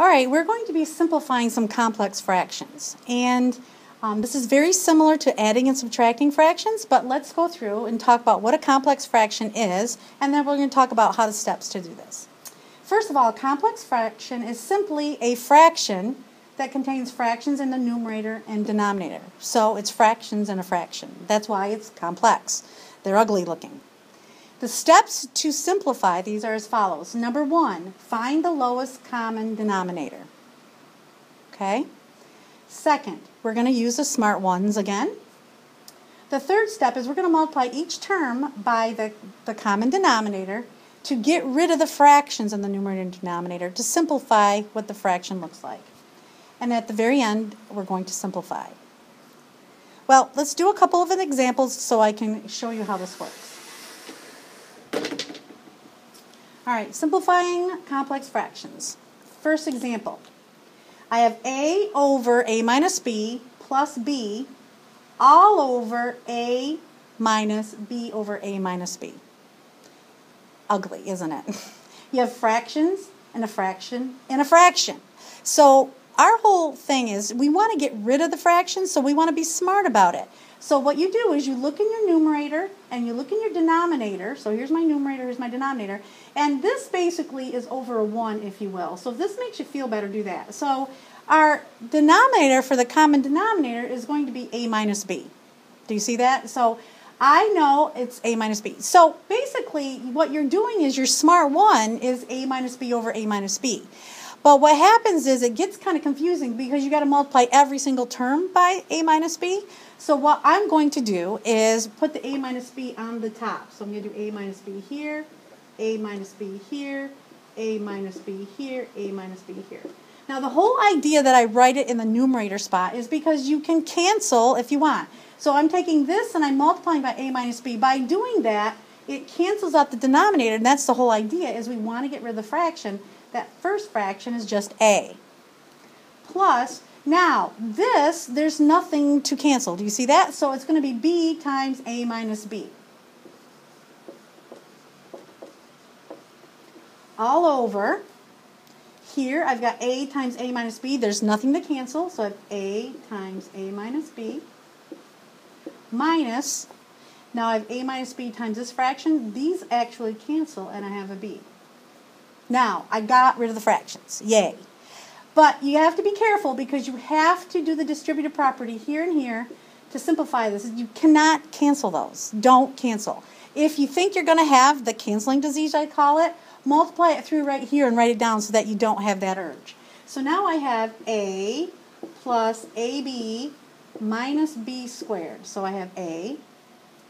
All right, we're going to be simplifying some complex fractions. And this is very similar to adding and subtracting fractions, but let's go through and talk about what a complex fraction is, and then we're going to talk about how the steps to do this. First of all, a complex fraction is simply a fraction that contains fractions in the numerator and denominator. So it's fractions in a fraction. That's why it's complex. They're ugly looking. The steps to simplify these are as follows. Number one, find the lowest common denominator. Okay? Second, we're going to use the smart ones again. The third step is we're going to multiply each term by the common denominator to get rid of the fractions in the numerator and denominator to simplify what the fraction looks like. And at the very end, we're going to simplify. Well, let's do a couple of examples so I can show you how this works. All right, simplifying complex fractions. First example. I have a over a minus b plus b all over a minus b over a minus b. Ugly, isn't it? You have fractions and a fraction and a fraction. So our whole thing is we want to get rid of the fractions, so we want to be smart about it. So what you do is you look in your numerator and you look in your denominator. So here's my numerator, here's my denominator. And this basically is over a 1, if you will. So if this makes you feel better, do that. So our denominator for the common denominator is going to be a minus b. Do you see that? So I know it's a minus b. So basically what you're doing is your smart one is a minus b over a minus b. But what happens is it gets kind of confusing because you got to multiply every single term by a minus b. So what I'm going to do is put the a minus b on the top. So I'm going to do a minus b here, a minus b here, a minus b here, a minus b here. Now the whole idea that I write it in the numerator spot is because you can cancel if you want. So I'm taking this and I'm multiplying by a minus b. By doing that, it cancels out the denominator, and that's the whole idea, is we want to get rid of the fraction. That first fraction is just a. Plus, now this, there's nothing to cancel. Do you see that? So it's going to be b times a minus b. All over. Here I've got a times a minus b. There's nothing to cancel, so I have a times a minus b. Minus, now I have a minus b times this fraction. These actually cancel, and I have a b. Now, I got rid of the fractions. Yay. But you have to be careful because you have to do the distributive property here and here to simplify this. You cannot cancel those. Don't cancel. If you think you're going to have the canceling disease, I call it, multiply it through right here and write it down so that you don't have that urge. So now I have a plus ab minus b squared. So I have ab,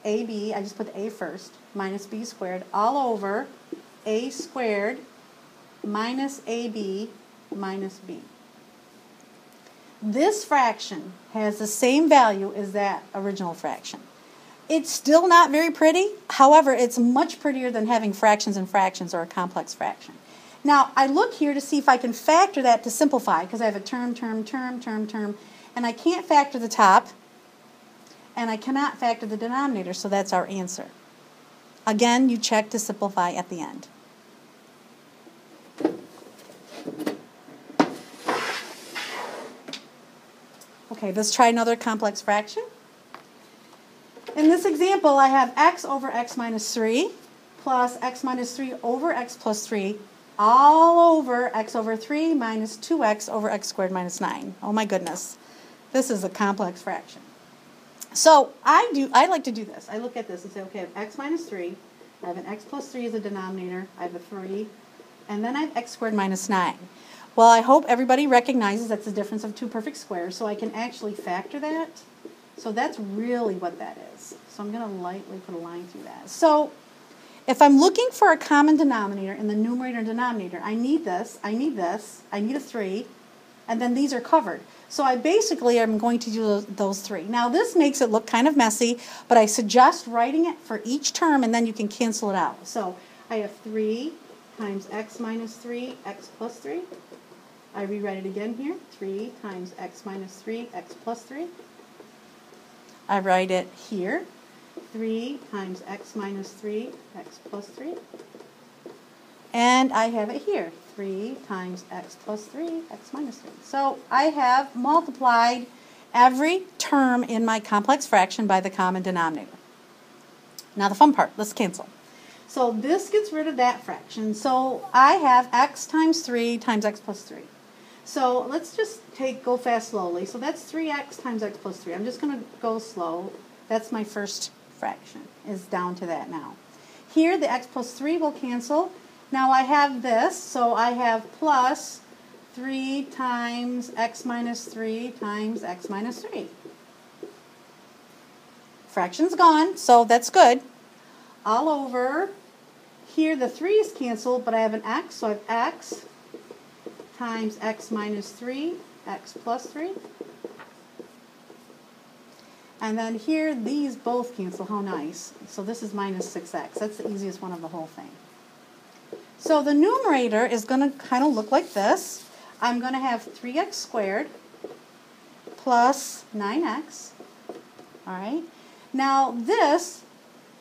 I just put the a first, minus b squared, all over a squared minus ab minus b. This fraction has the same value as that original fraction. It's still not very pretty. However, it's much prettier than having fractions and fractions or a complex fraction. Now, I look here to see if I can factor that to simplify, because I have a term, and I can't factor the top, and I cannot factor the denominator, so that's our answer. Again, you check to simplify at the end. Okay, let's try another complex fraction. In this example, I have x over x minus 3 plus x minus 3 over x plus 3 all over x over 3 minus 2x over x squared minus 9. Oh my goodness. This is a complex fraction. So I like to do this. I look at this and say, okay, I have x minus 3. I have an x plus 3 as a denominator. I have a 3. And then I have x squared minus 9. Well, I hope everybody recognizes that's the difference of two perfect squares, so I can actually factor that. So that's really what that is. So I'm going to lightly put a line through that. So if I'm looking for a common denominator in the numerator and denominator, I need this, I need this, I need a 3, and then these are covered. So I basically am going to do those 3. Now this makes it look kind of messy, but I suggest writing it for each term, and then you can cancel it out. So I have 3 times x minus 3, x plus 3. I rewrite it again here. 3 times x minus 3, x plus 3. I write it here. 3 times x minus 3, x plus 3. And I have it here. 3 times x plus 3, x minus 3. So I have multiplied every term in my complex fraction by the common denominator. Now the fun part, let's cancel. So this gets rid of that fraction. So I have x times 3 times x plus 3. So let's just go fast slowly. So that's 3x times x plus 3. I'm just going to go slow. That's my first fraction, is down to that now. Here the x plus 3 will cancel. Now I have this, so I have plus 3 times x minus 3 times x minus 3. Fraction's gone, so that's good. All over, here the 3's canceled, but I have an x, so I have x times x minus 3, x plus 3. And then here, these both cancel. How nice. So this is minus 6x. That's the easiest one of the whole thing. So the numerator is going to kind of look like this. I'm going to have 3x squared plus 9x. All right. Now this,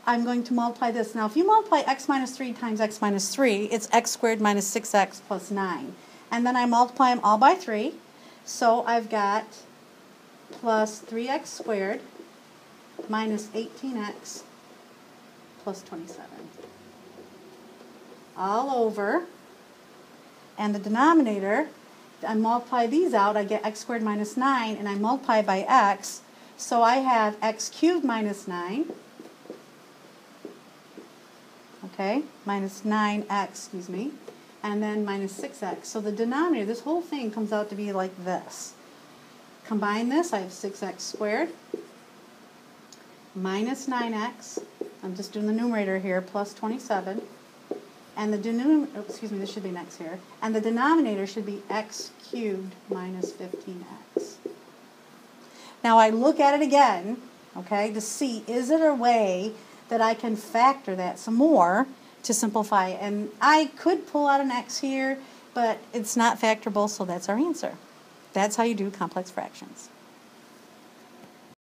I'm going to multiply this. Now if you multiply x minus 3 times x minus 3, it's x squared minus 6x plus 9. And then I multiply them all by 3. So I've got plus 3x squared minus 18x plus 27. All over. And the denominator, I multiply these out, I get x squared minus 9, and I multiply by x. So I have x cubed minus 9. Okay, minus 9x, excuse me. And then minus 6x. So the denominator, this whole thing comes out to be like this. Combine this, I have 6x squared minus 9x. I'm just doing the numerator here, plus 27. And the this should be next here. And the denominator should be x cubed minus 15x. Now I look at it again, okay, to see, is it a way that I can factor that some more to simplify it? And I could pull out an x here, but it's not factorable, so that's our answer. That's how you do complex fractions.